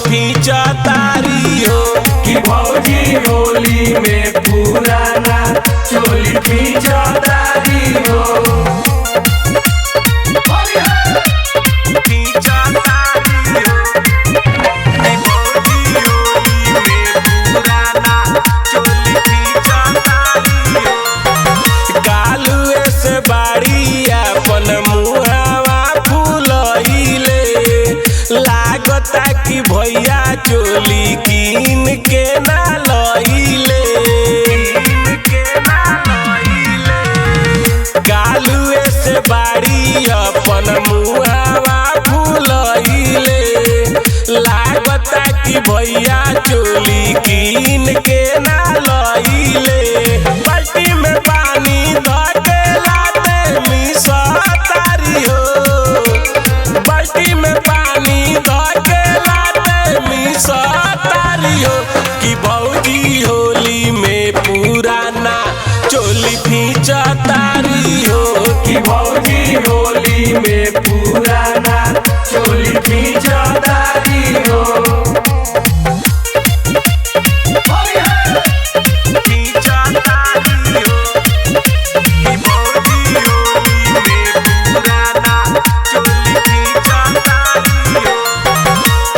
खींचा तारी हो कि भौजी होली में पुराना चोली खींचा तारी हो। खींचा तारी हो कि भौजी होली में पुराना चोली खींचा तारी हो। कालुए से बाड़ी अपन मुहावा फुलइले लागता कि भैया चोली कीन के ना लइले। कालुए से बाड़ी अपन मुहावा फुलइले लागता कि भैया चोली कीन के ना लइले। बाल्टी में पानी धके लाते मिसा तारी हो। बाल्टी में पानी धके लाते मिसा तारी हो कि भौजी होली में पुराना चोली खींचा तारी हो कि भौजी होली में पुराना चोली खींचा तारी हो। खींचा तारी हो कि भौजी होली में पुराना चोली खींचा तारी हो।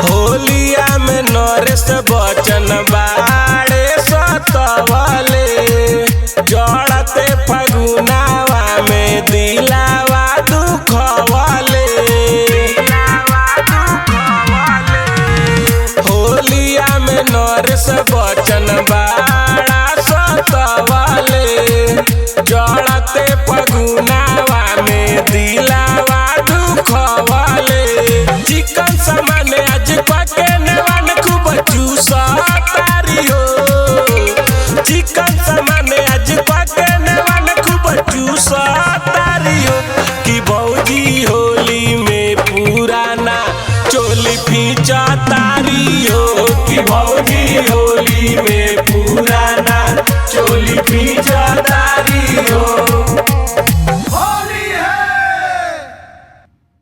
होलिया में नरेश बचन बाड़े सतवले जड़ते फगुनावा में दिलावा दुखवले। होलिया में नरेश बचन बाड़ा सतवले जड़ते फगुनावा में दिलावा दुखवले। चिकन सामान आज पके नेवान खूब चूसा तारी हो। चिकन सामान आज पके नेवान खूब चूसा तारी हो कि भौजी होली में पुराना चोली खींचा तारी हो कि भौजी होली